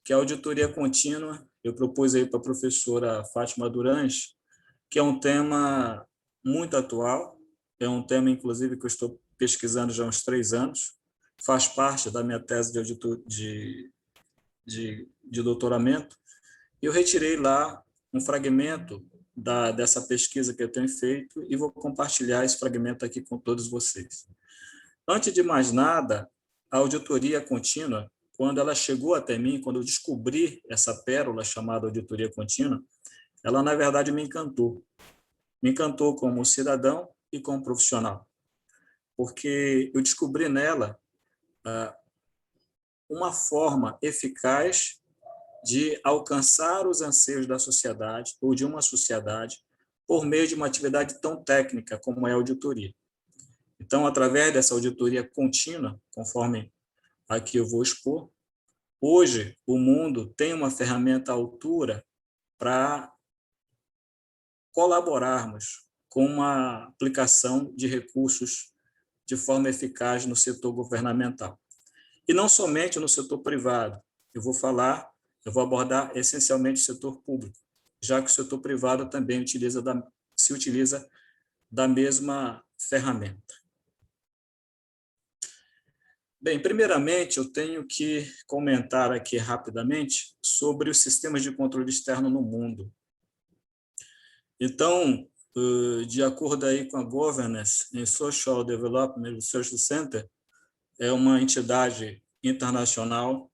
que é a auditoria contínua. Eu propus aí para a professora Fátima Durães, que é um tema muito atual, é um tema, inclusive, que eu estou pesquisando já há uns 3 anos, faz parte da minha tese de, de doutoramento. Eu retirei lá um fragmento dessa pesquisa que eu tenho feito e vou compartilhar esse fragmento aqui com todos vocês. Antes de mais nada, a auditoria contínua, quando ela chegou até mim, quando eu descobri essa pérola chamada auditoria contínua, ela, na verdade, me encantou. Me encantou como cidadão e como profissional, porque eu descobri nela uma forma eficaz de alcançar os anseios da sociedade ou de uma sociedade por meio de uma atividade tão técnica como é a auditoria. Então, através dessa auditoria contínua, conforme aqui eu vou expor, hoje o mundo tem uma ferramenta à altura para colaborarmos com uma aplicação de recursos de forma eficaz no setor governamental. E não somente no setor privado. Eu vou abordar essencialmente o setor público, já que o setor privado também se utiliza da mesma ferramenta. Bem, primeiramente, eu tenho que comentar aqui rapidamente sobre os sistemas de controle externo no mundo. Então, de acordo aí com a Governance and Social Development Research Center, é uma entidade internacional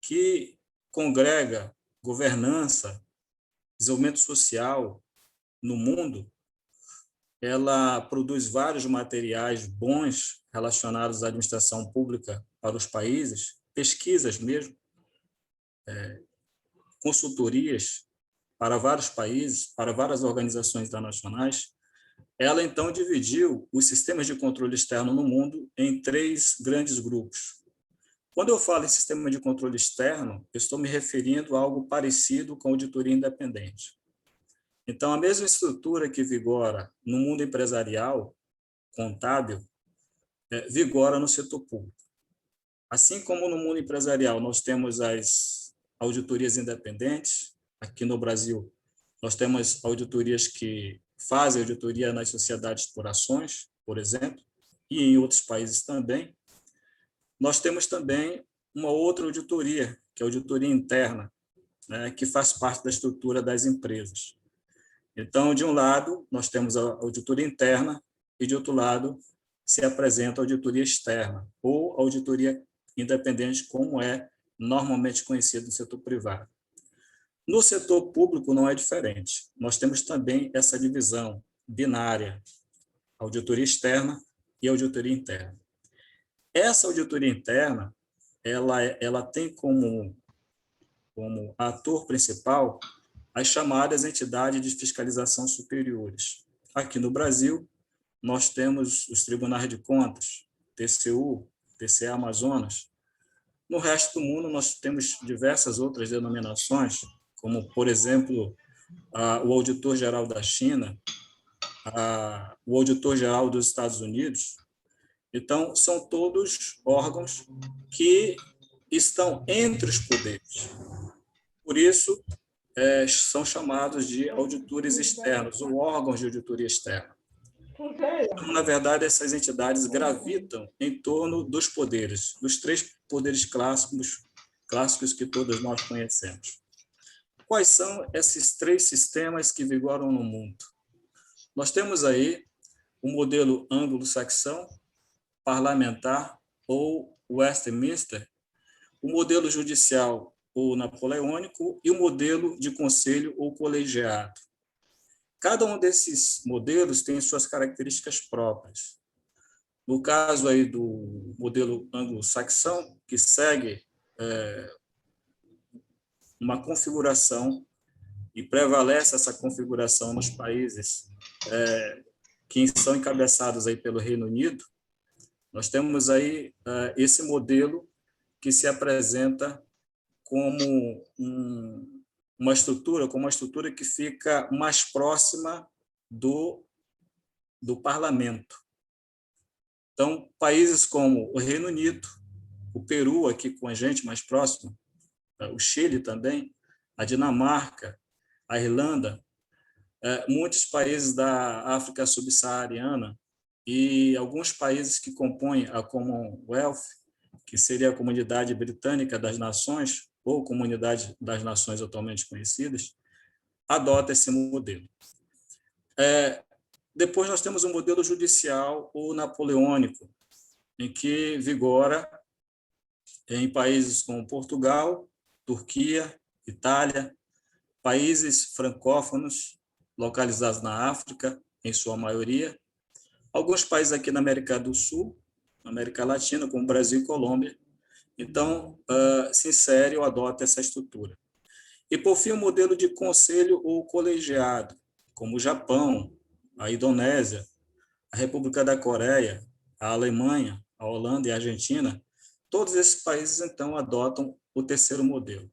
que congrega governança, desenvolvimento social no mundo. Ela produz vários materiais bons relacionados à administração pública para os países, pesquisas mesmo, consultorias para vários países, para várias organizações internacionais. Ela, então, dividiu os sistemas de controle externo no mundo em 3 grandes grupos. Quando eu falo em sistema de controle externo, eu estou me referindo a algo parecido com auditoria independente. Então, a mesma estrutura que vigora no mundo empresarial, contábil, vigora no setor público. Assim como no mundo empresarial nós temos as auditorias independentes, aqui no Brasil nós temos auditorias que fazem auditoria nas sociedades por ações, por exemplo, e em outros países também. Nós temos também uma outra auditoria, que é a auditoria interna, né, que faz parte da estrutura das empresas. Então, de um lado, nós temos a auditoria interna e, de outro lado, se apresenta a auditoria externa ou auditoria independente, como é normalmente conhecido no setor privado. No setor público não é diferente. Nós temos também essa divisão binária, auditoria externa e auditoria interna. Essa auditoria interna, ela tem como ator principal as chamadas entidades de fiscalização superiores. Aqui no Brasil, nós temos os tribunais de contas, TCU, TCE Amazonas. No resto do mundo, nós temos diversas outras denominações, como, por exemplo, o Auditor-Geral da China, o Auditor-Geral dos Estados Unidos. Então, são todos órgãos que estão entre os poderes. Por isso, são chamados de auditores externos, ou órgãos de auditoria externa. Então, na verdade, essas entidades gravitam em torno dos poderes, dos 3 poderes clássicos que todos nós conhecemos. Quais são esses 3 sistemas que vigoram no mundo? Nós temos aí o modelo anglo-saxão, parlamentar ou Westminster, o modelo judicial ou napoleônico e o modelo de conselho ou colegiado. Cada um desses modelos tem suas características próprias. No caso aí do modelo anglo-saxão, que segue uma configuração e prevalece essa configuração nos países que são encabeçados aí pelo Reino Unido, nós temos aí esse modelo que se apresenta como uma estrutura que fica mais próxima do parlamento. Então, países como o Reino Unido, o Peru, aqui com a gente mais próximo, o Chile também, a Dinamarca, a Irlanda, muitos países da África subsaariana e alguns países que compõem a Commonwealth, que seria a Comunidade Britânica das Nações, ou Comunidade das Nações atualmente conhecidas, adota esse modelo. Depois nós temos o modelo judicial, o napoleônico, em que vigora em países como Portugal, Turquia, Itália, países francófonos localizados na África, em sua maioria, alguns países aqui na América do Sul, América Latina, como Brasil e Colômbia. Então, se insere ou adota essa estrutura. E, por fim, o modelo de conselho ou colegiado, como o Japão, a Indonésia, a República da Coreia, a Alemanha, a Holanda e a Argentina, todos esses países, então, adotam o terceiro modelo.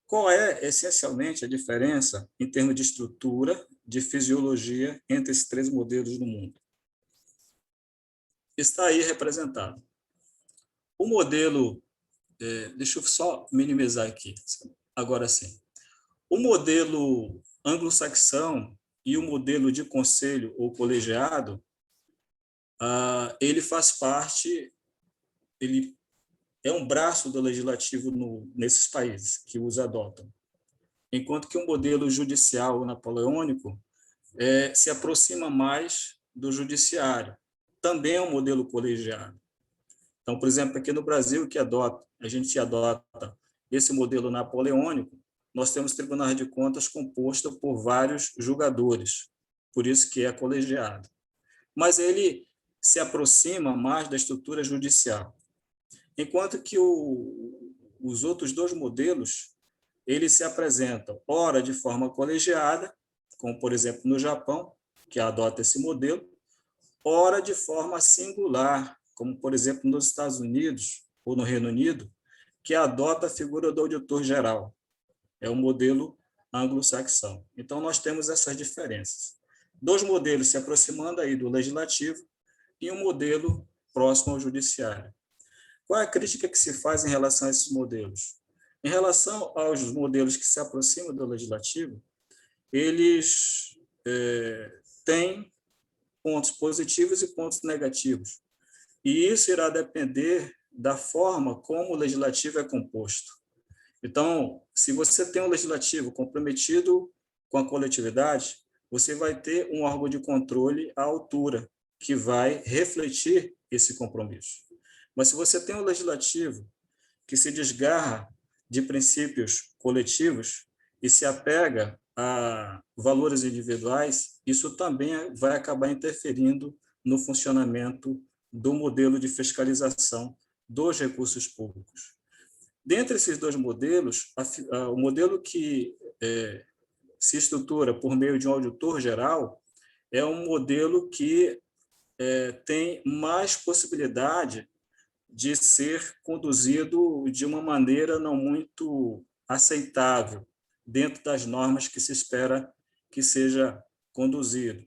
Qual é, essencialmente, a diferença em termos de estrutura, de fisiologia, entre esses três modelos no mundo? Está aí representado. O modelo, deixa eu só minimizar aqui, agora sim. O modelo anglo-saxão e o modelo de conselho ou colegiado, ele faz parte, ele é um braço do legislativo nesses países que os adotam. Enquanto que o modelo judicial napoleônico se aproxima mais do judiciário. Também é um modelo colegiado. Então, por exemplo, aqui no Brasil, a gente adota esse modelo napoleônico, nós temos tribunais de contas composto por vários julgadores, por isso que é colegiado. Mas ele se aproxima mais da estrutura judicial. Enquanto que os outros dois modelos, eles se apresentam, ora de forma colegiada, como, por exemplo, no Japão, que adota esse modelo, ora de forma singular, como, por exemplo, nos Estados Unidos ou no Reino Unido, que adota a figura do auditor-geral. É o modelo anglo-saxão. Então, nós temos essas diferenças. Dois modelos se aproximando aí do legislativo e um modelo próximo ao judiciário. Qual é a crítica que se faz em relação a esses modelos? Em relação aos modelos que se aproximam do legislativo, eles têm pontos positivos e pontos negativos. E isso irá depender da forma como o legislativo é composto. Então, se você tem um legislativo comprometido com a coletividade, você vai ter um órgão de controle à altura, que vai refletir esse compromisso. Mas se você tem um legislativo que se desgarra de princípios coletivos e se apega a valores individuais, isso também vai acabar interferindo no funcionamento do modelo de fiscalização dos recursos públicos. Dentre esses dois modelos, o modelo que se estrutura por meio de um auditor geral é um modelo que tem mais possibilidade de ser conduzido de uma maneira não muito aceitável, dentro das normas que se espera que seja conduzido.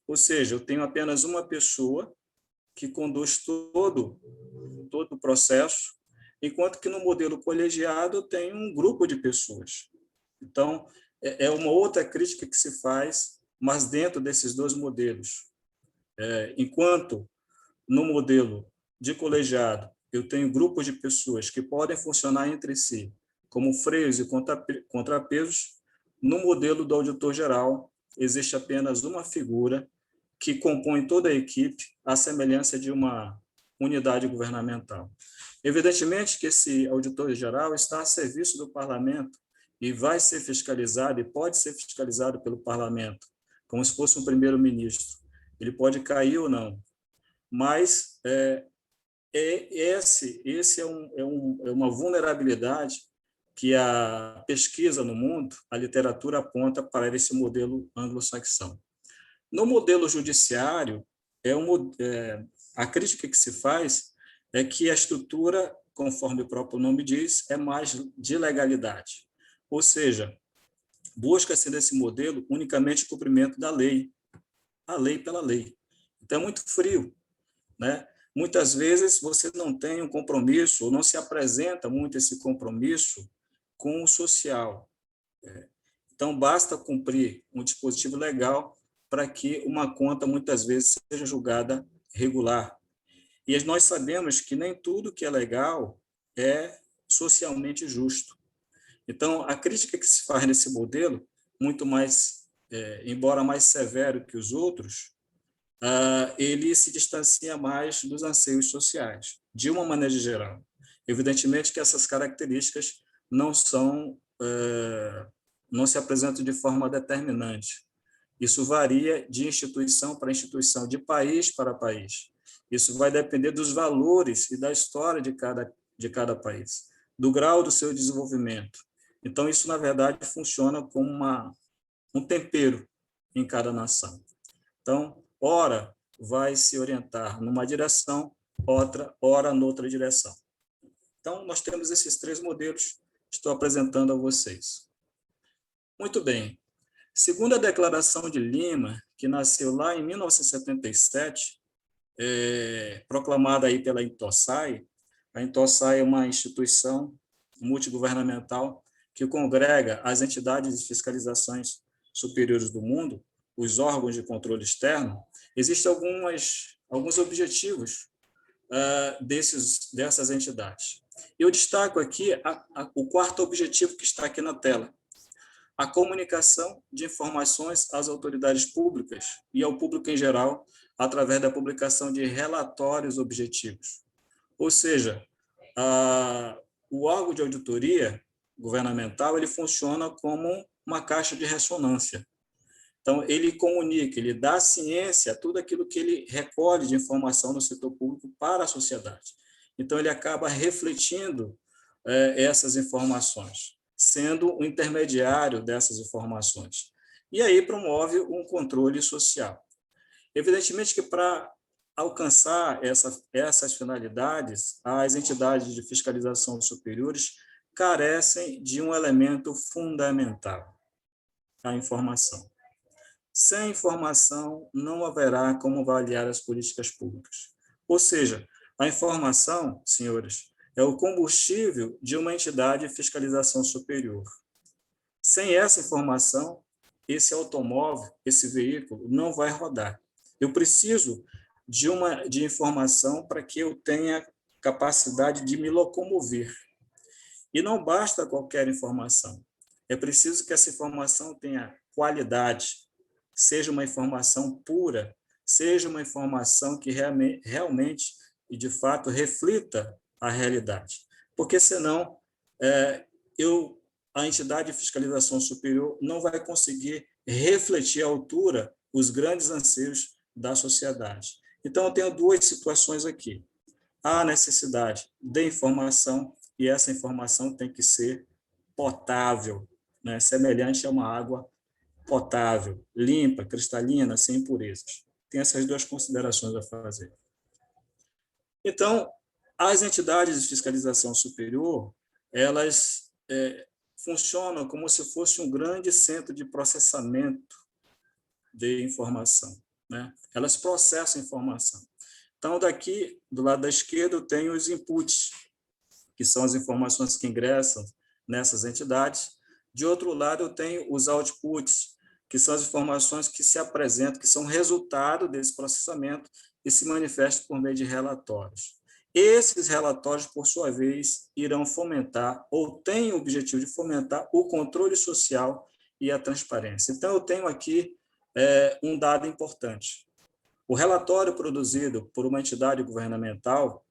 Ou seja, eu tenho apenas uma pessoa que conduz todo o processo, enquanto que no modelo colegiado eu tenho um grupo de pessoas. Então, é uma outra crítica que se faz, mas dentro desses dois modelos. Enquanto no modelo de colegiado eu tenho grupos de pessoas que podem funcionar entre si como freios e contrapesos, no modelo do auditor geral existe apenas uma figura que compõe toda a equipe, à semelhança de uma unidade governamental. Evidentemente que esse auditor-geral está a serviço do parlamento e vai ser fiscalizado e pode ser fiscalizado pelo parlamento, como se fosse um primeiro-ministro. Ele pode cair ou não, mas esse é uma vulnerabilidade que a pesquisa no mundo, a literatura aponta para esse modelo anglo-saxão. No modelo judiciário, a crítica que se faz é que a estrutura, conforme o próprio nome diz, é mais de legalidade. Ou seja, busca-se nesse modelo unicamente o cumprimento da lei, a lei pela lei. Então, é muito frio, né? Muitas vezes você não tem um compromisso, ou não se apresenta muito esse compromisso com o social. Então, basta cumprir um dispositivo legal para que uma conta, muitas vezes, seja julgada regular. E nós sabemos que nem tudo que é legal é socialmente justo. Então, a crítica que se faz nesse modelo, muito mais, embora mais severo que os outros, ele se distancia mais dos anseios sociais, de uma maneira geral. Evidentemente que essas características não se apresentam de forma determinante. Isso varia de instituição para instituição, de país para país. Isso vai depender dos valores e da história de cada país, do grau do seu desenvolvimento. Então, isso, na verdade, funciona como um tempero em cada nação. Então, ora vai se orientar numa direção, ora noutra direção. Então, nós temos esses 3 modelos que estou apresentando a vocês. Muito bem. Segundo a Declaração de Lima, que nasceu lá em 1977, proclamada aí pela Intosai, a Intosai é uma instituição multigovernamental que congrega as entidades de fiscalizações superiores do mundo, os órgãos de controle externo. Existem alguns objetivos dessas entidades. Eu destaco aqui o 4º objetivo que está aqui na tela: a comunicação de informações às autoridades públicas e ao público em geral, através da publicação de relatórios objetivos. Ou seja, o órgão de auditoria governamental ele funciona como uma caixa de ressonância. Então, ele comunica, ele dá ciência a tudo aquilo que ele recolhe de informação no setor público para a sociedade. Então, ele acaba refletindo essas informações, sendo o intermediário dessas informações. E aí promove um controle social. Evidentemente que para alcançar essas finalidades, as entidades de fiscalização superiores carecem de um elemento fundamental: a informação. Sem informação, não haverá como avaliar as políticas públicas. Ou seja, a informação, senhores, é o combustível de uma entidade de fiscalização superior. Sem essa informação, esse automóvel, esse veículo, não vai rodar. Eu preciso de informação para que eu tenha capacidade de me locomover. E não basta qualquer informação. É preciso que essa informação tenha qualidade, seja uma informação pura, seja uma informação que realmente e, de fato, reflita a realidade. Porque, senão, a entidade de fiscalização superior não vai conseguir refletir à altura os grandes anseios da sociedade. Então, eu tenho 2 situações aqui. Há necessidade de informação e essa informação tem que ser potável, né? Semelhante a uma água potável, limpa, cristalina, sem impurezas. Tem essas 2 considerações a fazer. Então, as entidades de fiscalização superior, elas funcionam como se fosse um grande centro de processamento de informação, né? Elas processam informação. Então, daqui, do lado da esquerda, eu tenho os inputs, que são as informações que ingressam nessas entidades. De outro lado, eu tenho os outputs, que são as informações que se apresentam, que são resultado desse processamento e se manifestam por meio de relatórios. Esses relatórios, por sua vez, irão fomentar, ou têm o objetivo de fomentar, o controle social e a transparência. Então, eu tenho aqui um dado importante. O relatório produzido por uma entidade governamental,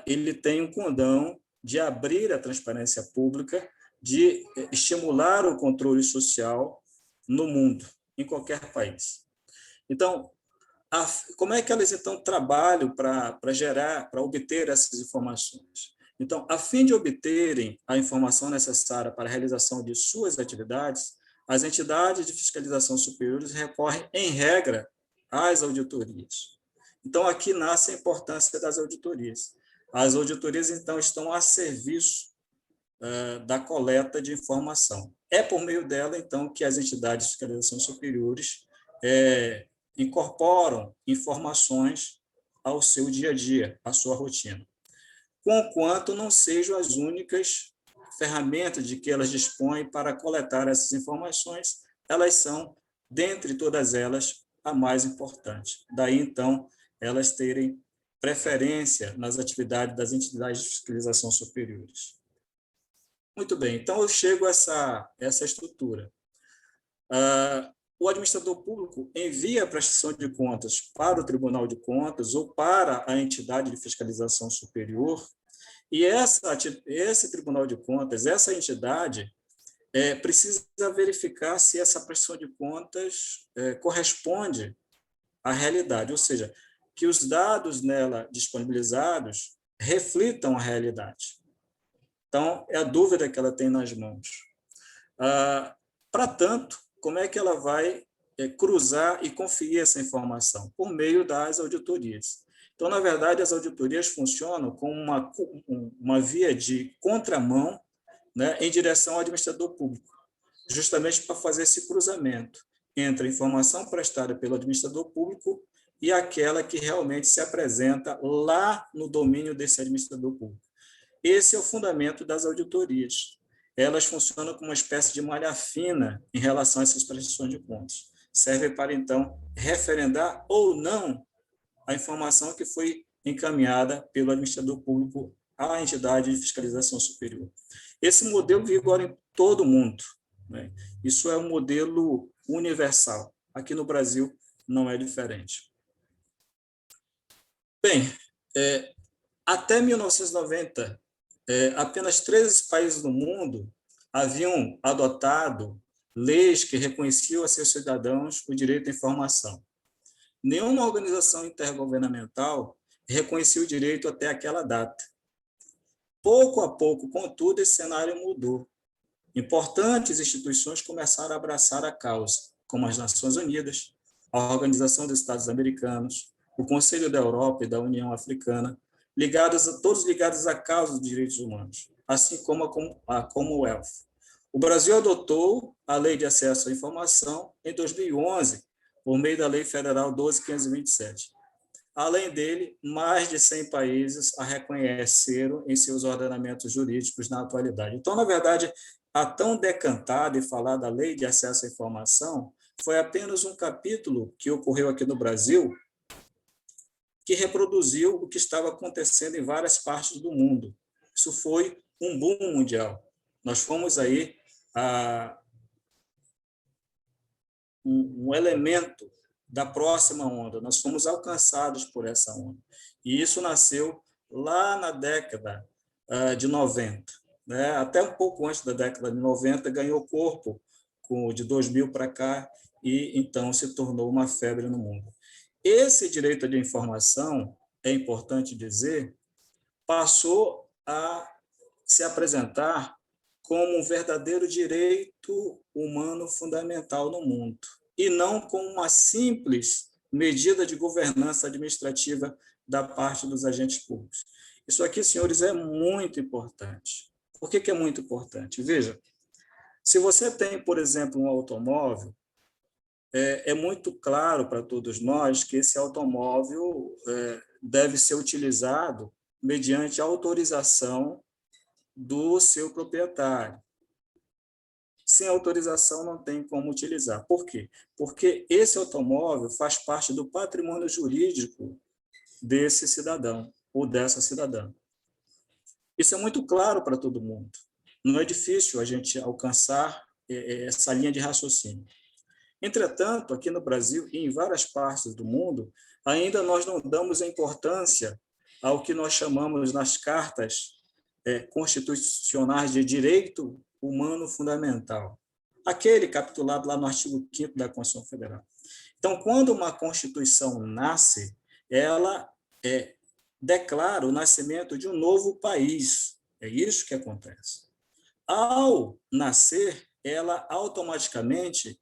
ele tem um condão de abrir a transparência pública, de estimular o controle social no mundo, em qualquer país. Então, como é que elas, então, trabalham para obter essas informações? Então, a fim de obterem a informação necessária para a realização de suas atividades, as entidades de fiscalização superiores recorrem, em regra, às auditorias. Então, aqui nasce a importância das auditorias. As auditorias, então, estão a serviço da coleta de informação. É por meio dela, então, que as entidades de fiscalização superiores incorporam informações ao seu dia a dia, à sua rotina, conquanto não sejam as únicas ferramentas de que elas dispõem para coletar essas informações, elas são, dentre todas elas, a mais importante. Daí, então, elas terem preferência nas atividades das entidades de fiscalização superiores. Muito bem, então eu chego a essa estrutura. O administrador público envia a prestação de contas para o Tribunal de Contas ou para a entidade de fiscalização superior, e esse Tribunal de Contas, essa entidade, precisa verificar se essa prestação de contas corresponde à realidade, ou seja, que os dados nela disponibilizados reflitam a realidade. Então, é a dúvida que ela tem nas mãos. Para tanto, como é que ela vai cruzar e conferir essa informação? Por meio das auditorias. Então, na verdade, as auditorias funcionam como uma via de contramão, né, em direção ao administrador público, justamente para fazer esse cruzamento entre a informação prestada pelo administrador público e aquela que realmente se apresenta lá no domínio desse administrador público. Esse é o fundamento das auditorias. Elas funcionam como uma espécie de malha fina em relação a essas prestações de contas. Servem para, então, referendar ou não a informação que foi encaminhada pelo administrador público à entidade de fiscalização superior. Esse modelo vigora em todo o mundo, né? Isso é um modelo universal. Aqui no Brasil não é diferente. Bem, até 1990, apenas 13 países do mundo haviam adotado leis que reconheciam a seus cidadãos o direito à informação. Nenhuma organização intergovernamental reconhecia o direito até aquela data. Pouco a pouco, contudo, esse cenário mudou. Importantes instituições começaram a abraçar a causa, como as Nações Unidas, a Organização dos Estados Americanos, o Conselho da Europa e da União Africana, todos ligados à causa dos direitos humanos, assim como a Commonwealth. O Brasil adotou a Lei de Acesso à Informação em 2011, por meio da Lei Federal 12.527. Além dele, mais de 100 países a reconheceram em seus ordenamentos jurídicos na atualidade. Então, na verdade, a tão decantada e falada Lei de Acesso à Informação foi apenas um capítulo que ocorreu aqui no Brasil, que reproduziu o que estava acontecendo em várias partes do mundo. Isso foi um boom mundial. Nós fomos aí um elemento da próxima onda, nós fomos alcançados por essa onda. E isso nasceu lá na década de 90. Né? Até um pouco antes da década de 90, ganhou corpo de 2000 para cá, e então se tornou uma febre no mundo. Esse direito de informação, é importante dizer, passou a se apresentar como um verdadeiro direito humano fundamental no mundo, e não como uma simples medida de governança administrativa da parte dos agentes públicos. Isso aqui, senhores, é muito importante. Por que é muito importante? Veja, se você tem, por exemplo, um automóvel, é muito claro para todos nós que esse automóvel deve ser utilizado mediante autorização do seu proprietário. Sem autorização não tem como utilizar. Por quê? Porque esse automóvel faz parte do patrimônio jurídico desse cidadão ou dessa cidadã. Isso é muito claro para todo mundo. Não é difícil a gente alcançar essa linha de raciocínio. Entretanto, aqui no Brasil e em várias partes do mundo, ainda nós não damos a importância ao que nós chamamos nas cartas constitucionais de direito humano fundamental, aquele capitulado lá no artigo 5º da Constituição Federal. Então, quando uma Constituição nasce, ela declara o nascimento de um novo país. É isso que acontece. Ao nascer, ela automaticamente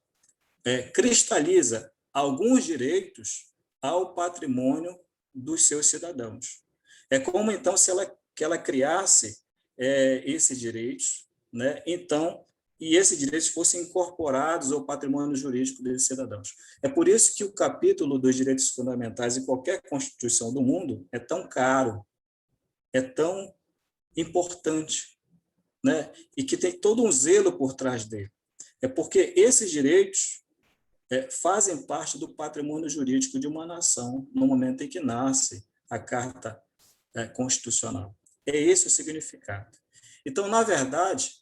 cristaliza alguns direitos ao patrimônio dos seus cidadãos. É como, então, se ela criasse esses direitos, né? Então, e esses direitos fossem incorporados ao patrimônio jurídico desses cidadãos. É por isso que o capítulo dos direitos fundamentais em qualquer Constituição do mundo é tão caro, é tão importante, né, e que tem todo um zelo por trás dele. É porque esses direitos fazem parte do patrimônio jurídico de uma nação no momento em que nasce a Carta Constitucional. É esse o significado. Então, na verdade,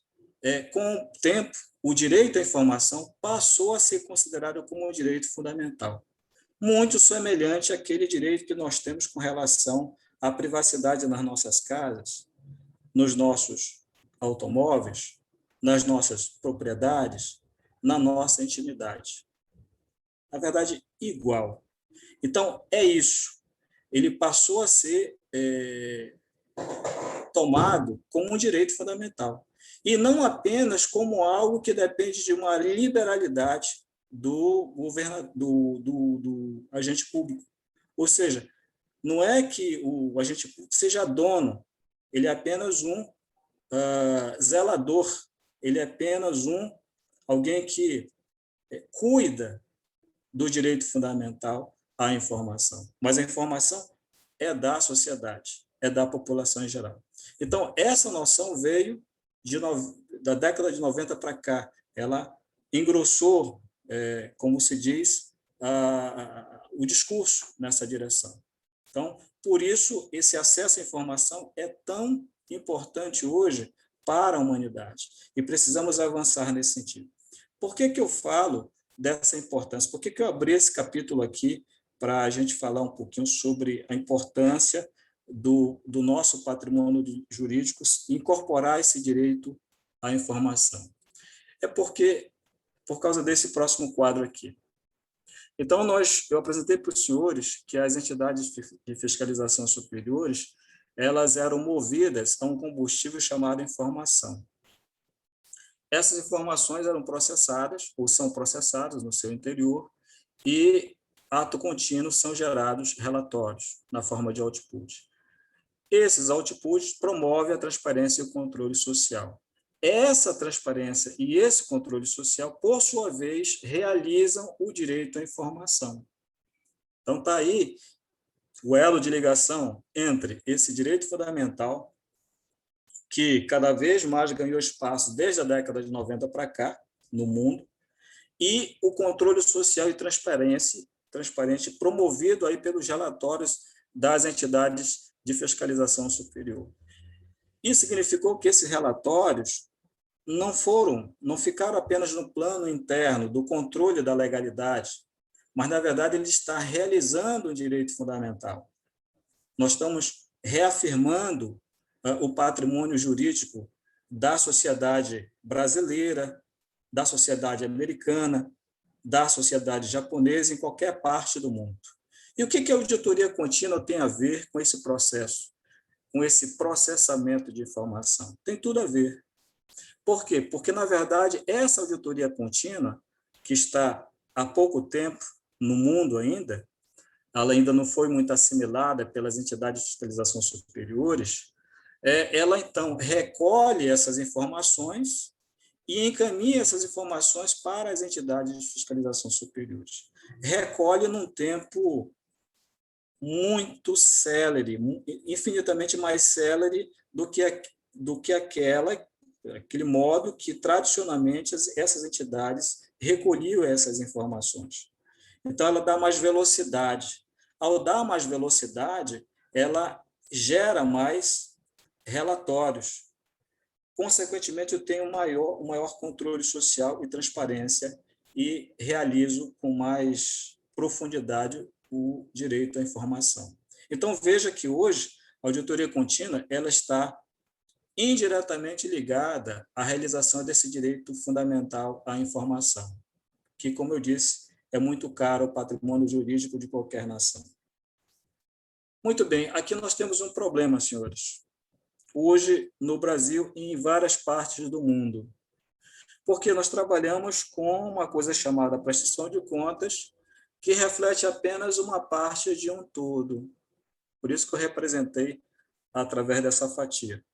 com o tempo, o direito à informação passou a ser considerado como um direito fundamental, muito semelhante àquele direito que nós temos com relação à privacidade nas nossas casas, nos nossos automóveis, nas nossas propriedades, na nossa intimidade. Na verdade, igual. Então, é isso. Ele passou a ser tomado como um direito fundamental. E não apenas como algo que depende de uma liberalidade do agente público. Ou seja, não é que o agente público seja dono, ele é apenas um zelador, ele é apenas alguém que cuida do direito fundamental à informação. Mas a informação é da sociedade, é da população em geral. Então, essa noção veio da década de 90 para cá. Ela engrossou, como se diz, o discurso nessa direção. Então, por isso, esse acesso à informação é tão importante hoje para a humanidade. E precisamos avançar nesse sentido. Por que eu falo dessa importância? Por que eu abri esse capítulo aqui para a gente falar um pouquinho sobre a importância do nosso patrimônio jurídico incorporar esse direito à informação? É porque, por causa desse próximo quadro aqui. Então, eu apresentei para os senhores que as entidades de fiscalização superiores, elas eram movidas a um combustível chamado informação. Essas informações eram processadas, ou são processadas no seu interior, e, ato contínuo, são gerados relatórios na forma de output. Esses outputs promovem a transparência e o controle social. Essa transparência e esse controle social, por sua vez, realizam o direito à informação. Então, está aí o elo de ligação entre esse direito fundamental, que cada vez mais ganhou espaço desde a década de 90 para cá, no mundo, e o controle social e transparente promovido aí pelos relatórios das entidades de fiscalização superior. Isso significou que esses relatórios não ficaram apenas no plano interno do controle da legalidade, mas, na verdade, ele está realizando um direito fundamental. Nós estamos reafirmando o patrimônio jurídico da sociedade brasileira, da sociedade americana, da sociedade japonesa, em qualquer parte do mundo. E o que a auditoria contínua tem a ver com esse processo, com esse processamento de informação? Tem tudo a ver. Por quê? Porque, na verdade, essa auditoria contínua, que está há pouco tempo no mundo ainda, ela ainda não foi muito assimilada pelas entidades de fiscalização superiores, ela, então, recolhe essas informações e encaminha essas informações para as entidades de fiscalização superiores. Recolhe num tempo muito célere, infinitamente mais célere do que aquele modo que, tradicionalmente, essas entidades recolhiam essas informações. Então, ela dá mais velocidade. Ao dar mais velocidade, ela gera mais relatórios. Consequentemente, eu tenho um maior controle social e transparência e realizo com mais profundidade o direito à informação. Então, veja que hoje a auditoria contínua ela está indiretamente ligada à realização desse direito fundamental à informação, que, como eu disse, é muito caro ao patrimônio jurídico de qualquer nação. Muito bem, aqui nós temos um problema, senhores. Hoje, no Brasil e em várias partes do mundo, porque nós trabalhamos com uma coisa chamada prestação de contas, que reflete apenas uma parte de um todo. Por isso que eu representei através dessa fatia.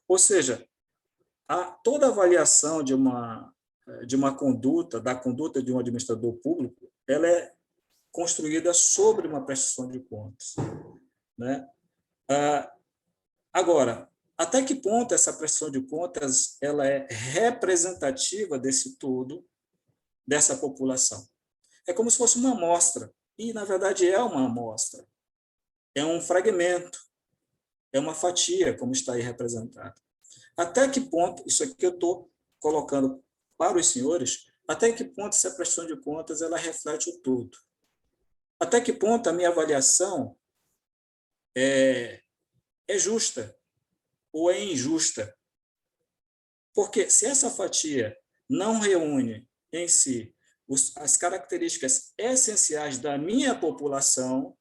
Ou seja, toda avaliação de uma conduta, da conduta de um administrador público, ela é construída sobre uma prestação de contas, né? Agora, Até que ponto essa prestação de contas ela é representativa desse todo, dessa população? É como se fosse uma amostra, e, na verdade, é uma amostra. É um fragmento, é uma fatia, como está aí representado. Até que ponto, isso aqui eu estou colocando para os senhores, até que ponto essa prestação de contas ela reflete o todo? Até que ponto a minha avaliação é justa ou é injusta? Porque se essa fatia não reúne em si as características essenciais da minha população,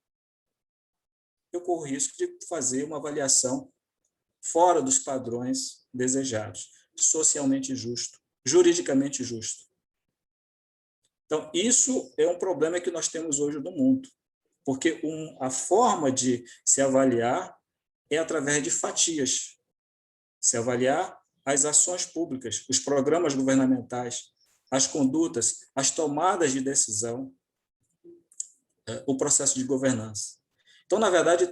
eu corro risco de fazer uma avaliação fora dos padrões desejados, socialmente justo, juridicamente justo. Então, isso é um problema que nós temos hoje no mundo, porque a forma de se avaliar é através de fatias, se avaliar as ações públicas, os programas governamentais, as condutas, as tomadas de decisão, o processo de governança. Então, na verdade,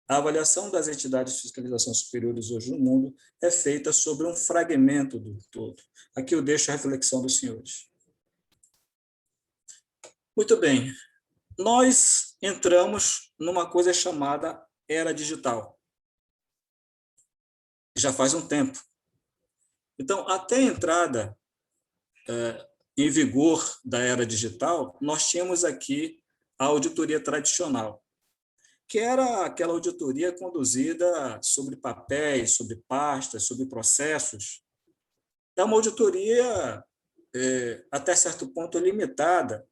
a avaliação das entidades de fiscalização superiores hoje no mundo é feita sobre um fragmento do todo. Aqui eu deixo a reflexão dos senhores. Muito bem, nós entramos numa coisa chamada era digital. Já faz um tempo. Então, até a entrada em vigor da era digital, nós tínhamos aqui a auditoria tradicional, que era aquela auditoria conduzida sobre papéis, sobre pastas, sobre processos. É uma auditoria, até certo ponto, limitada,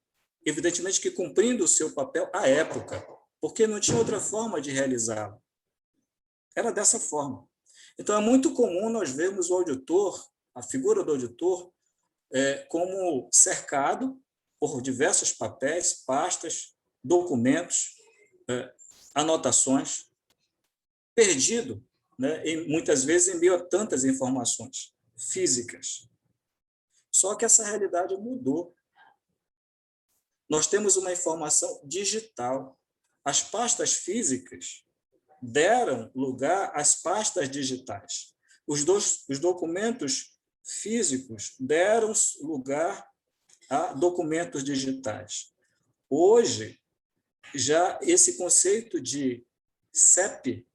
evidentemente que cumprindo o seu papel à época, porque não tinha outra forma de realizá-lo. Era dessa forma. Então, é muito comum nós vermos o auditor, a figura do auditor, como cercado por diversos papéis, pastas, documentos, anotações, perdido, né, muitas vezes em meio a tantas informações físicas. Só que essa realidade mudou. Nós temos uma informação digital. As pastas físicas deram lugar às pastas digitais. Os documentos físicos deram lugar a documentos digitais. Hoje, já esse conceito de CEP,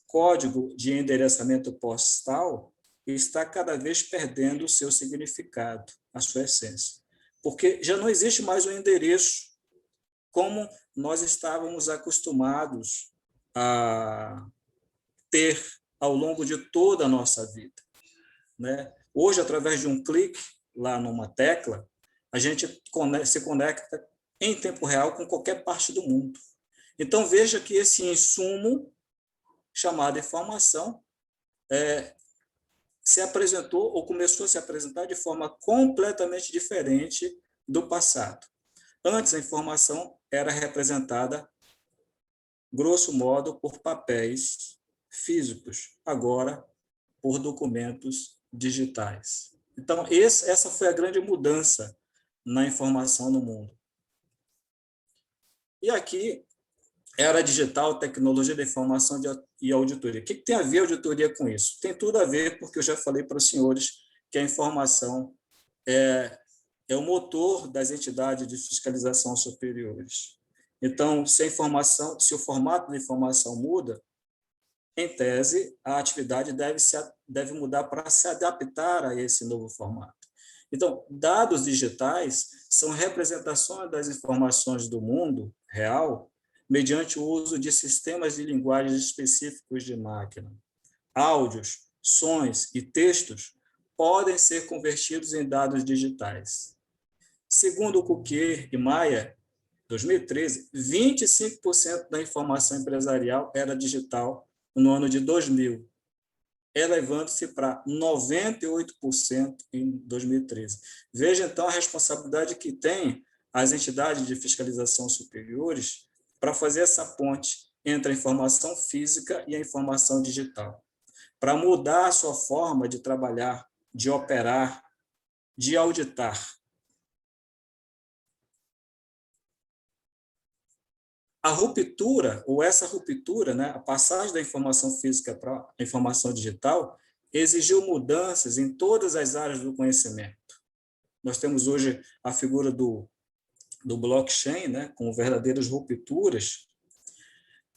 Código de Endereçamento Postal, está cada vez perdendo o seu significado, a sua essência. Porque já não existe mais um endereço como nós estávamos acostumados a ter ao longo de toda a nossa vida, né? Hoje, através de um clique lá numa tecla, a gente se conecta em tempo real com qualquer parte do mundo. Então, veja que esse insumo, chamado informação, se apresentou ou começou a se apresentar de forma completamente diferente do passado. Antes, a informação era representada, grosso modo, por papéis físicos, agora por documentos digitais. Então, essa foi a grande mudança na informação no mundo. E aqui, era digital, tecnologia da informação e auditoria. O que tem a ver a auditoria com isso? Tem tudo a ver, porque eu já falei para os senhores que a informação é o motor das entidades de fiscalização superiores. Então, se o formato da informação muda, em tese, a atividade deve mudar para se adaptar a esse novo formato. Então, dados digitais são representações das informações do mundo real mediante o uso de sistemas de linguagem específicos de máquina. Áudios, sons e textos podem ser convertidos em dados digitais. Segundo o Cuquier e Maia, 2013, 25% da informação empresarial era digital no ano de 2000, elevando-se para 98% em 2013. Veja, então, a responsabilidade que tem as entidades de fiscalização superiores para fazer essa ponte entre a informação física e a informação digital, para mudar a sua forma de trabalhar, de operar, de auditar. A ruptura, ou essa ruptura, né, a passagem da informação física para a informação digital, exigiu mudanças em todas as áreas do conhecimento. Nós temos hoje a figura do blockchain, né, com verdadeiras rupturas,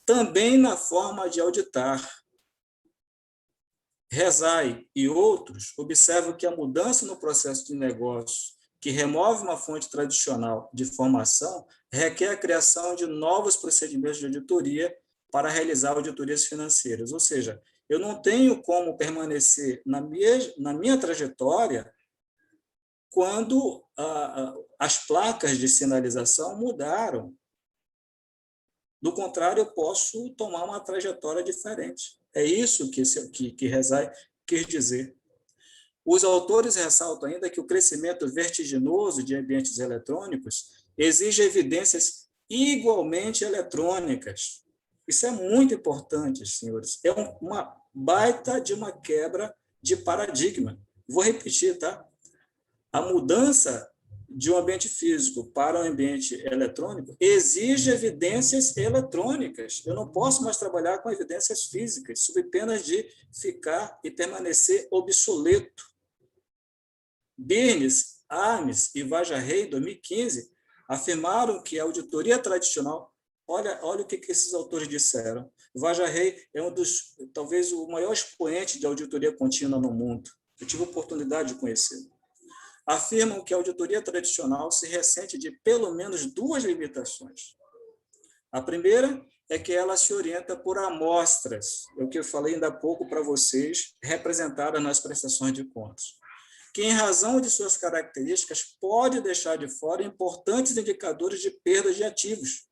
também na forma de auditar. Rezai e outros observam que a mudança no processo de negócio, que remove uma fonte tradicional de formação, requer a criação de novos procedimentos de auditoria para realizar auditorias financeiras. Ou seja, eu não tenho como permanecer na minha trajetória quando as placas de sinalização mudaram. Do contrário, eu posso tomar uma trajetória diferente. É isso que Rezai quis dizer. Os autores ressaltam ainda que o crescimento vertiginoso de ambientes eletrônicos exige evidências igualmente eletrônicas. Isso é muito importante, senhores. É uma baita de uma quebra de paradigma. Vou repetir, tá? A mudança de um ambiente físico para um ambiente eletrônico exige evidências eletrônicas. Eu não posso mais trabalhar com evidências físicas, sob pena de ficar e permanecer obsoleto. Birnes, Armes e Vajarrey, em 2015, afirmaram que a auditoria tradicional, olha o que esses autores disseram. Vajarrey é talvez o maior expoente de auditoria contínua no mundo. Eu tive a oportunidade de conhecê-lo. Afirmam que a auditoria tradicional se ressente de pelo menos duas limitações. A primeira é que ela se orienta por amostras, é o que eu falei ainda há pouco para vocês, representadas nas prestações de contas, que, em razão de suas características, pode deixar de fora importantes indicadores de perda de ativos,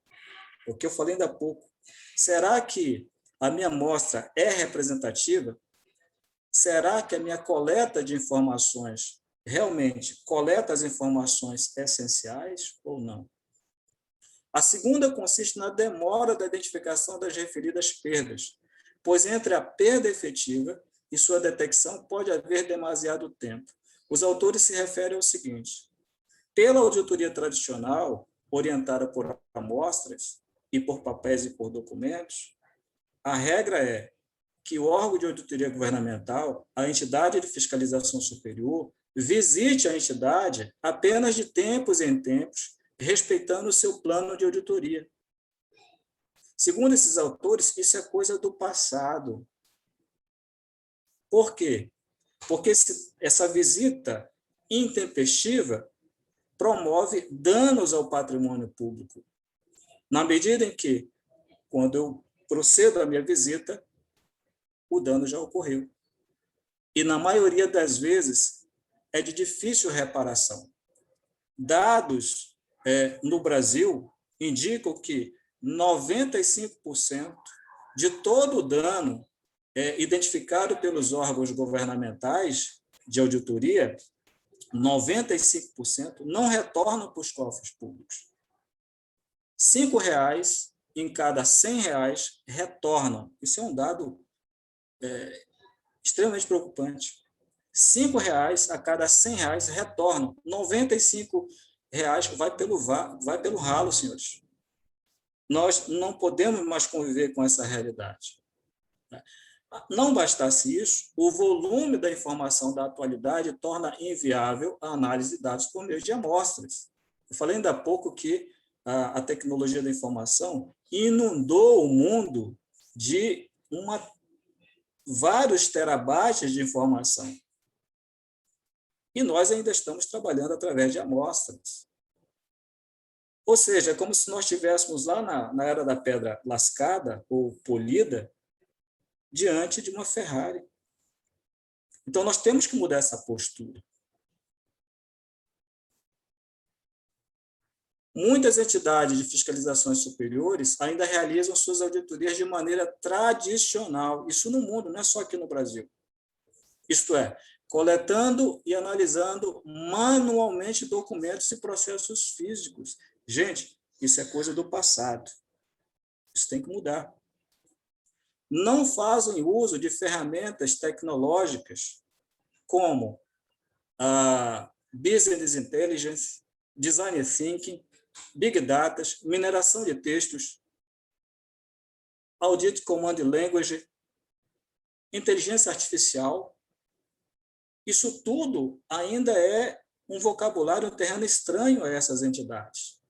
é o que eu falei ainda há pouco. Será que a minha amostra é representativa? Será que a minha coleta de informações realmente coleta as informações essenciais ou não? A segunda consiste na demora da identificação das referidas perdas, pois entre a perda efetiva e sua detecção pode haver demasiado tempo. Os autores se referem ao seguinte: pela auditoria tradicional, orientada por amostras e por papéis e por documentos, a regra é que o órgão de auditoria governamental, a entidade de fiscalização superior, visite a entidade apenas de tempos em tempos, respeitando o seu plano de auditoria. Segundo esses autores, isso é coisa do passado. Por quê? Porque essa visita intempestiva promove danos ao patrimônio público, na medida em que, quando eu procedo à minha visita, o dano já ocorreu. E, na maioria das vezes, é de difícil reparação. Dados no Brasil indicam que 95% de todo o dano identificado pelos órgãos governamentais de auditoria, 95% não retornam para os cofres públicos. R$ 5 em cada R$ 100 retornam. Isso é um dado extremamente preocupante. R$ 5 a cada R$ 100 retornam. R$ 95 vai pelo ralo, senhores. Nós não podemos mais conviver com essa realidade. Não bastasse isso, o volume da informação da atualidade torna inviável a análise de dados por meio de amostras. Eu falei ainda há pouco que a tecnologia da informação inundou o mundo de vários terabytes de informação. E nós ainda estamos trabalhando através de amostras. Ou seja, é como se nós estivéssemos lá na era da pedra lascada ou polida, diante de uma Ferrari. Então, nós temos que mudar essa postura. Muitas entidades de fiscalizações superiores ainda realizam suas auditorias de maneira tradicional. Isso no mundo, não é só aqui no Brasil. Isto é, coletando e analisando manualmente documentos e processos físicos. Gente, isso é coisa do passado. Isso tem que mudar. Não fazem uso de ferramentas tecnológicas como a Business Intelligence, Design Thinking, Big Data, mineração de textos, Audit Command Language, inteligência artificial. Isso tudo ainda é um vocabulário, um terreno estranho a essas entidades.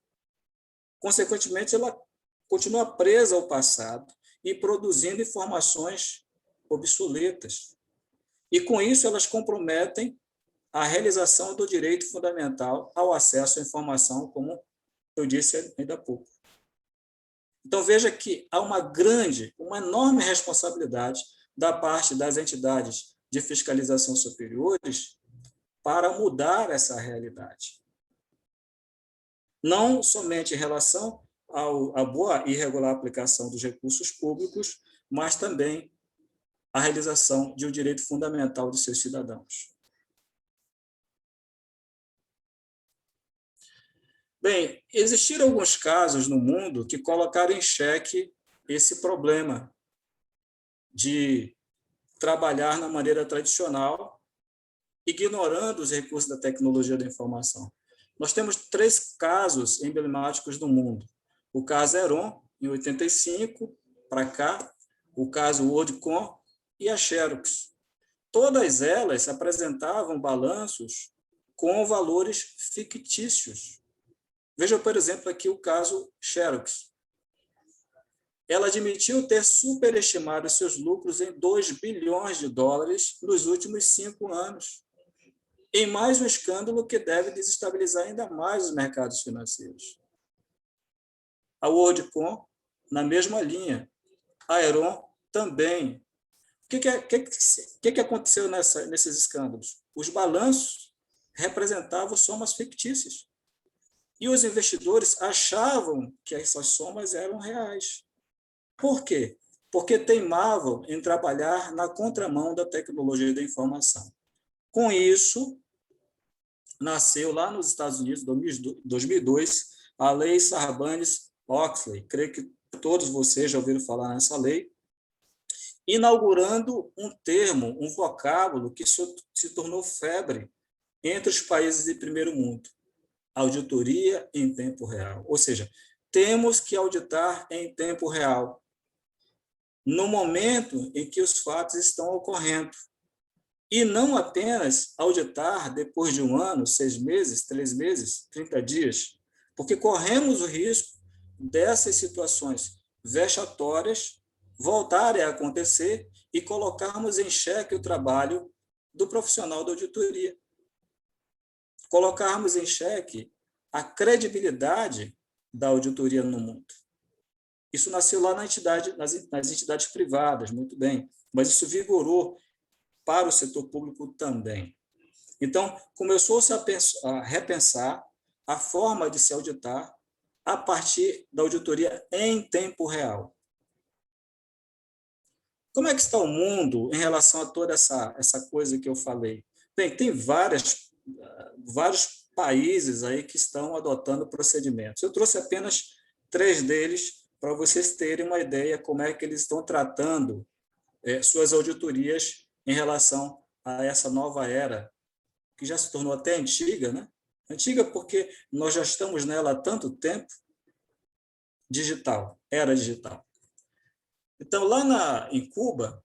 Consequentemente, ela continua presa ao passado e produzindo informações obsoletas. E, com isso, elas comprometem a realização do direito fundamental ao acesso à informação, como eu disse ainda há pouco. Então, veja que há uma enorme responsabilidade da parte das entidades de fiscalização superiores para mudar essa realidade. Não somente em relação à boa e regular aplicação dos recursos públicos, mas também a realização de um direito fundamental de seus cidadãos. Bem, existiram alguns casos no mundo que colocaram em xeque esse problema de trabalhar na maneira tradicional, ignorando os recursos da tecnologia da informação. Nós temos 3 casos emblemáticos no mundo. O caso Heron, em 85, para cá, o caso WorldCom e a Xerox. Todas elas apresentavam balanços com valores fictícios. Veja, por exemplo, aqui o caso Xerox. Ela admitiu ter superestimado seus lucros em 2 bilhões de dólares nos últimos 5 anos, em mais um escândalo que deve desestabilizar ainda mais os mercados financeiros. A WorldCom, na mesma linha. A Heron também. O que aconteceu nesses escândalos? Os balanços representavam somas fictícias. E os investidores achavam que essas somas eram reais. Por quê? Porque teimavam em trabalhar na contramão da tecnologia da informação. Com isso, nasceu lá nos Estados Unidos, em 2002, a Lei Sarbanes-Oxley. Creio que todos vocês já ouviram falar nessa lei, inaugurando um termo, um vocábulo que se tornou febre entre os países de primeiro mundo: auditoria em tempo real. Ou seja, temos que auditar em tempo real, no momento em que os fatos estão ocorrendo, e não apenas auditar depois de 1 ano, 6 meses, 3 meses, 30 dias, porque corremos o risco dessas situações vexatórias voltarem a acontecer e colocarmos em xeque o trabalho do profissional da auditoria. Colocarmos em xeque a credibilidade da auditoria no mundo. Isso nasceu lá nas entidades privadas, muito bem, mas isso vigorou para o setor público também. Então, começou-se a repensar a forma de se auditar a partir da auditoria em tempo real. Como é que está o mundo em relação a toda essa coisa que eu falei? Bem, tem vários países aí que estão adotando procedimentos. Eu trouxe apenas 3 deles para vocês terem uma ideia como é que eles estão tratando suas auditorias em relação a essa nova era, que já se tornou até antiga, né? Antiga porque nós já estamos nela há tanto tempo, era digital. Então, lá em Cuba,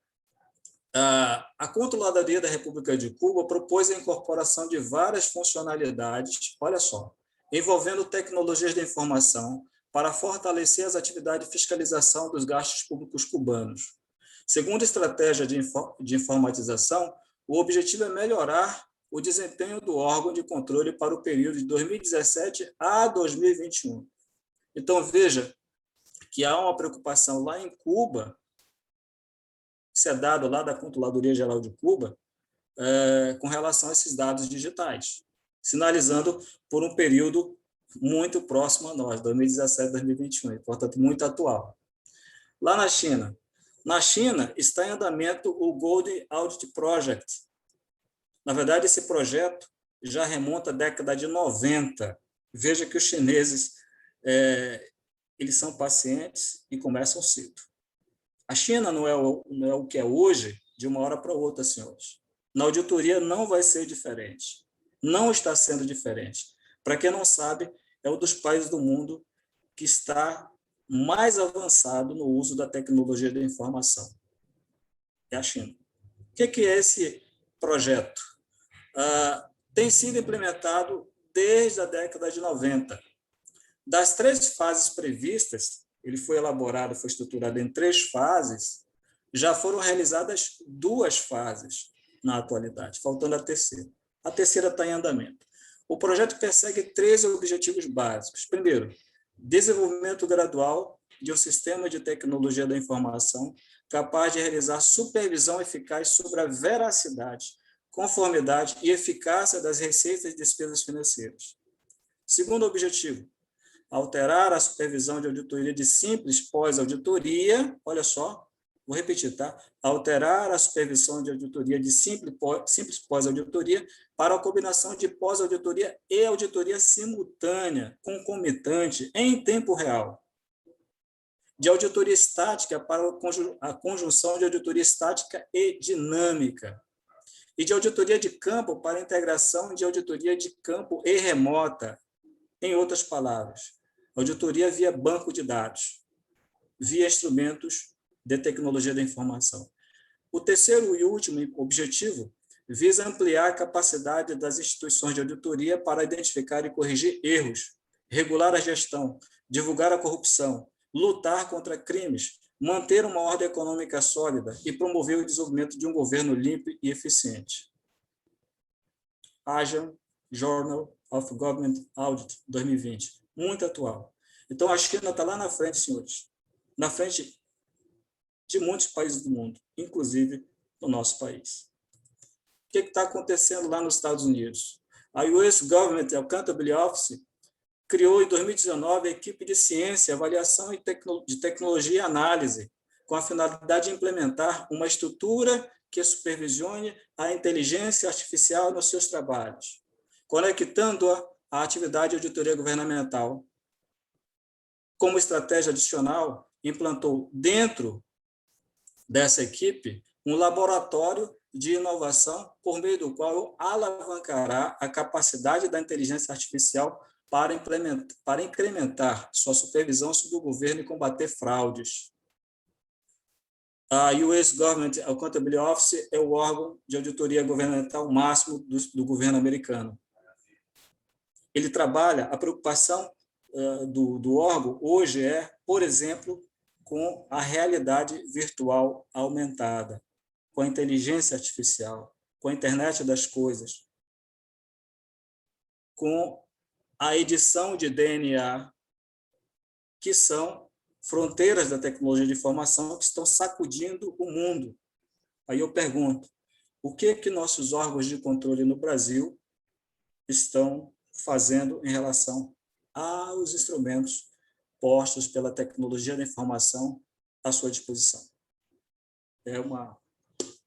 a Controladoria da República de Cuba propôs a incorporação de várias funcionalidades, olha só, envolvendo tecnologias da informação para fortalecer as atividades de fiscalização dos gastos públicos cubanos. Segundo a estratégia de informatização, o objetivo é melhorar o desempenho do órgão de controle para o período de 2017 a 2021. Então, veja que há uma preocupação lá em Cuba, que é dado lá da Controladoria Geral de Cuba, com relação a esses dados digitais, sinalizando por um período muito próximo a nós, 2017 2021, portanto, muito atual. Lá na China, está em andamento o Golden Audit Project. Na verdade, esse projeto já remonta à década de 90. Veja que os chineses eles são pacientes e começam cedo. A China não é o que é hoje, de uma hora para outra, senhores. Na auditoria não vai ser diferente. Não está sendo diferente. Para quem não sabe, é um dos países do mundo que está mais avançado no uso da tecnologia da informação. É a China. O que é esse projeto? Tem sido implementado desde a década de 90. Das 3 fases previstas, ele foi elaborado, foi estruturado em 3 fases, já foram realizadas 2 fases na atualidade, faltando a terceira. A terceira está em andamento. O projeto persegue 3 objetivos básicos. Primeiro, desenvolvimento gradual de um sistema de tecnologia da informação capaz de realizar supervisão eficaz sobre a veracidade, conformidade e eficácia das receitas e despesas financeiras. Segundo objetivo, alterar a supervisão de auditoria de simples pós-auditoria, olha só, vou repetir, tá? Alterar a supervisão de auditoria de simples pós-auditoria para a combinação de pós-auditoria e auditoria simultânea, concomitante, em tempo real. De auditoria estática para a conjunção de auditoria estática e dinâmica. E de auditoria de campo para a integração de auditoria de campo e remota. Em outras palavras, auditoria via banco de dados, via instrumentos de tecnologia da informação. O terceiro e último objetivo visa ampliar a capacidade das instituições de auditoria para identificar e corrigir erros, regular a gestão, divulgar a corrupção, lutar contra crimes, manter uma ordem econômica sólida e promover o desenvolvimento de um governo limpo e eficiente. ASIAN Journal of Government Audit 2020, muito atual. Então, a China está lá na frente, senhores, na frente de muitos países do mundo, inclusive no nosso país. O que está acontecendo lá nos Estados Unidos? A US Government Accountability Office criou em 2019 a equipe de ciência, avaliação de tecnologia e análise, com a finalidade de implementar uma estrutura que supervisione a inteligência artificial nos seus trabalhos, conectando-a à atividade de auditoria governamental. Como estratégia adicional, implantou dentro dessa equipe um laboratório de inovação por meio do qual alavancará a capacidade da inteligência artificial para incrementar sua supervisão sobre o governo e combater fraudes. A US Government Accountability Office é o órgão de auditoria governamental máximo do governo americano. Ele trabalha, a preocupação do órgão hoje é, por exemplo, com a realidade virtual aumentada, com a inteligência artificial, com a internet das coisas, com a edição de DNA, que são fronteiras da tecnologia de informação que estão sacudindo o mundo. Aí eu pergunto, o que nossos órgãos de controle no Brasil estão fazendo em relação aos instrumentos postos pela tecnologia da informação à sua disposição? É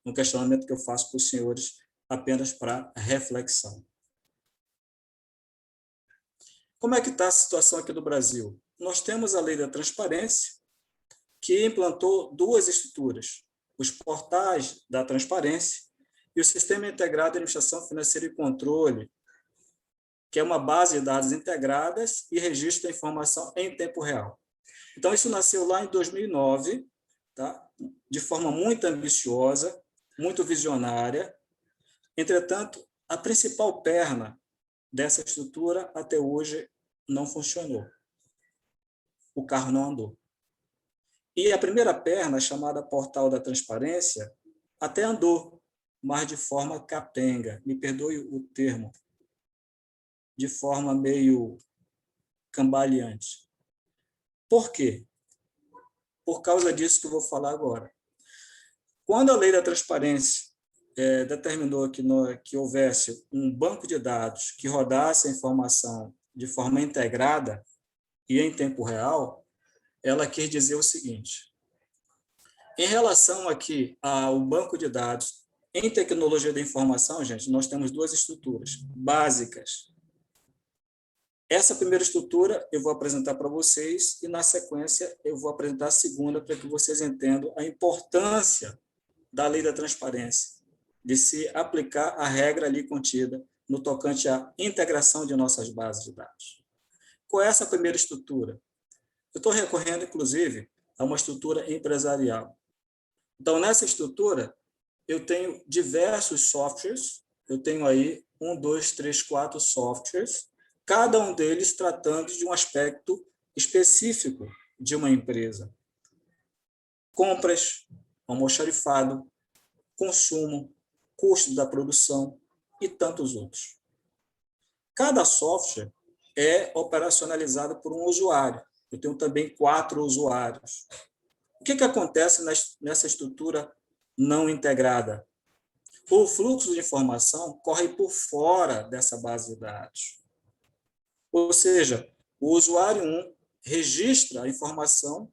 um questionamento que eu faço para os senhores apenas para reflexão. Como é que está a situação aqui do Brasil? Nós temos a Lei da Transparência, que implantou 2 estruturas, os portais da transparência e o Sistema Integrado de Administração Financeira e Controle, que é uma base de dados integradas e registro da informação em tempo real. Então, isso nasceu lá em 2009, tá? De forma muito ambiciosa, muito visionária. Entretanto, a principal perna dessa estrutura até hoje não funcionou. O carro não andou. E a primeira perna, chamada Portal da Transparência, até andou, mas de forma capenga, me perdoe o termo, de forma meio cambaleante. Por quê? Por causa disso que eu vou falar agora. Quando a Lei da Transparência determinou que houvesse um banco de dados que rodasse a informação de forma integrada e em tempo real, ela quis dizer o seguinte: em relação aqui ao banco de dados em tecnologia da informação, gente, nós temos 2 estruturas básicas. Essa primeira estrutura eu vou apresentar para vocês e, na sequência, eu vou apresentar a segunda para que vocês entendam a importância da Lei da Transparência, de se aplicar a regra ali contida no tocante à integração de nossas bases de dados. Qual é essa primeira estrutura? Eu estou recorrendo, inclusive, a uma estrutura empresarial. Então, nessa estrutura, eu tenho diversos softwares, eu tenho aí 1, 2, 3, 4 softwares, cada um deles tratando de um aspecto específico de uma empresa. Compras, almoxarifado, consumo, custo da produção e tantos outros. Cada software é operacionalizado por um usuário. Eu tenho também 4 usuários. O que acontece nessa estrutura não integrada? O fluxo de informação corre por fora dessa base de dados. Ou seja, o usuário 1 registra a informação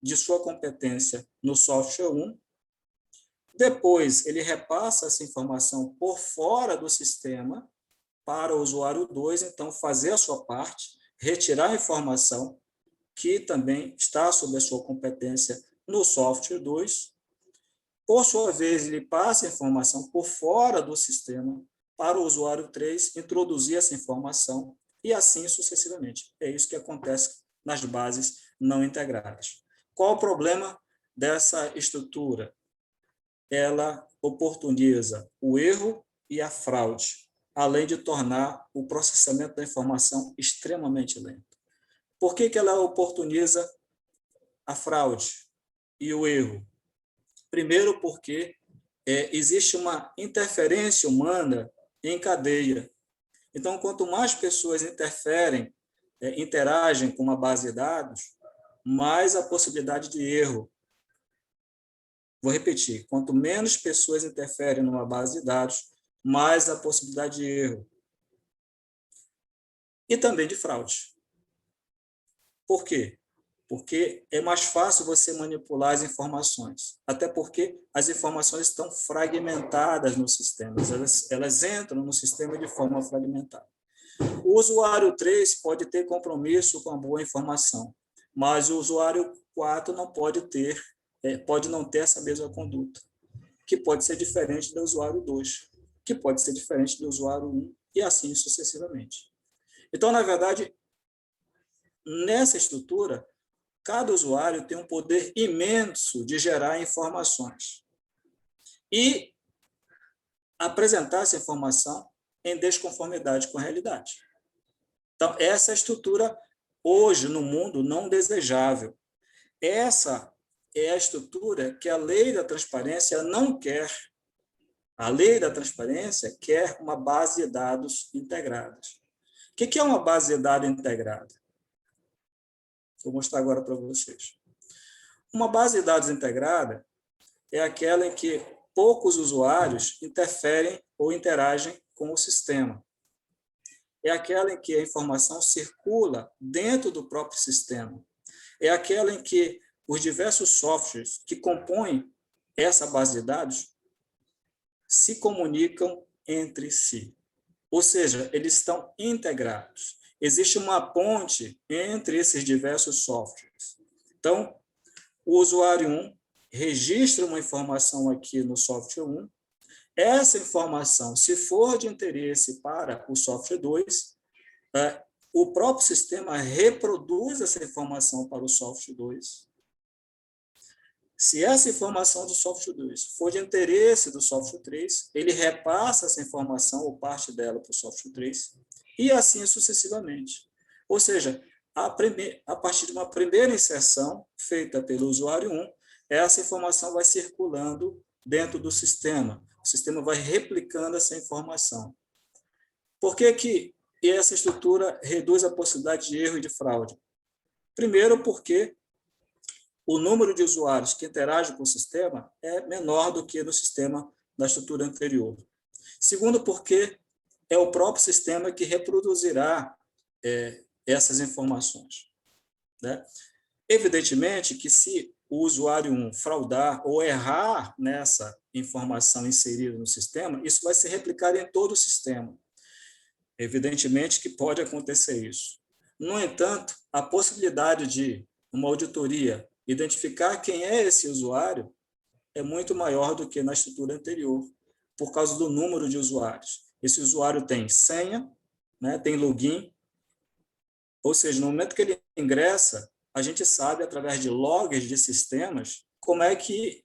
de sua competência no software 1, depois ele repassa essa informação por fora do sistema para o usuário 2, então fazer a sua parte, retirar a informação que também está sob a sua competência no software 2. Por sua vez, ele passa a informação por fora do sistema para o usuário 3 introduzir essa informação e assim sucessivamente. É isso que acontece nas bases não integradas. Qual o problema dessa estrutura? Ela oportuniza o erro e a fraude, além de tornar o processamento da informação extremamente lento. Por que ela oportuniza a fraude e o erro? Primeiro, porque existe uma interferência humana em cadeia. Então, quanto mais pessoas interagem com uma base de dados, mais a possibilidade de erro. Vou repetir, quanto menos pessoas interferem numa base de dados, mais a possibilidade de erro. E também de fraude. Por quê? Porque é mais fácil você manipular as informações, até porque as informações estão fragmentadas no sistema, elas entram no sistema de forma fragmentada. O usuário 3 pode ter compromisso com a boa informação, mas o usuário 4 não pode não ter essa mesma conduta, que pode ser diferente do usuário 2, que pode ser diferente do usuário 1, e assim sucessivamente. Então, na verdade, nessa estrutura, cada usuário tem um poder imenso de gerar informações e apresentar essa informação em desconformidade com a realidade. Então, essa é a estrutura, hoje, no mundo, não desejável. Essa é a estrutura que a lei da transparência não quer. A lei da transparência quer uma base de dados integradas. O que é uma base de dados integrada? Vou mostrar agora para vocês. Uma base de dados integrada é aquela em que poucos usuários interferem ou interagem com o sistema. É aquela em que a informação circula dentro do próprio sistema. É aquela em que os diversos softwares que compõem essa base de dados se comunicam entre si. Ou seja, eles estão integrados. Existe uma ponte entre esses diversos softwares. Então, o usuário 1 registra uma informação aqui no software 1. Essa informação, se for de interesse para o software 2, o próprio sistema reproduz essa informação para o software 2. Se essa informação do software 2 for de interesse do software 3, ele repassa essa informação ou parte dela para o software 3, e assim sucessivamente. Ou seja, a partir de uma primeira inserção feita pelo usuário 1, essa informação vai circulando dentro do sistema. O sistema vai replicando essa informação. Por que essa estrutura reduz a possibilidade de erro e de fraude? Primeiro, porque o número de usuários que interagem com o sistema é menor do que no sistema da estrutura anterior. Segundo, porque é o próprio sistema que reproduzirá essas informações. Né? Evidentemente que se o usuário 1 fraudar ou errar nessa informação inserida no sistema, isso vai se replicar em todo o sistema. Evidentemente que pode acontecer isso. No entanto, a possibilidade de uma auditoria identificar quem é esse usuário é muito maior do que na estrutura anterior, por causa do número de usuários. Esse usuário tem senha, né, tem login, ou seja, no momento que ele ingressa, a gente sabe, através de logs de sistemas, como é que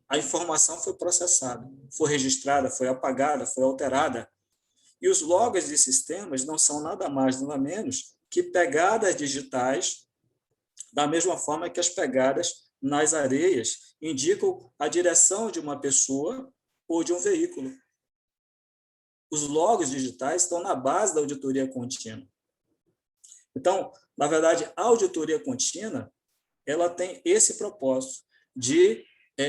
a informação foi processada, foi registrada, foi apagada, foi alterada. E os logs de sistemas não são nada mais, nada menos que pegadas digitais, da mesma forma que as pegadas nas areias indicam a direção de uma pessoa ou de um veículo. Os logs digitais estão na base da auditoria contínua. Então, na verdade, a auditoria contínua ela tem esse propósito de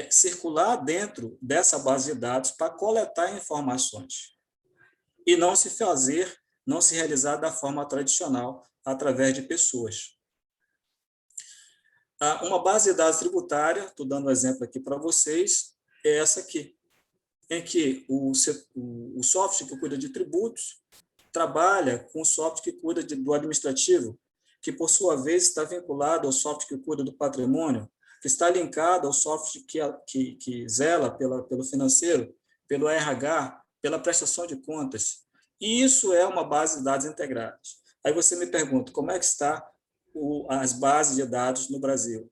circular dentro dessa base de dados para coletar informações e não se realizar da forma tradicional, através de pessoas. Uma base de dados tributária, estou dando um exemplo aqui para vocês, é essa aqui, em que o software que cuida de tributos trabalha com o software que cuida do administrativo, que, por sua vez, está vinculado ao software que cuida do patrimônio, que está linkado ao software que zela pelo financeiro, pelo RH, pela prestação de contas. E isso é uma base de dados integrada. Aí você me pergunta, como é que está as bases de dados no Brasil,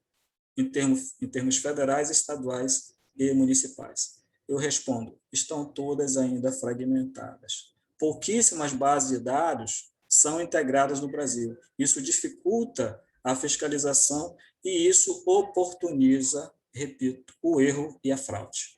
em termos federais, estaduais e municipais? Eu respondo, estão todas ainda fragmentadas. Pouquíssimas bases de dados são integradas no Brasil. Isso dificulta a fiscalização e isso oportuniza, repito, o erro e a fraude.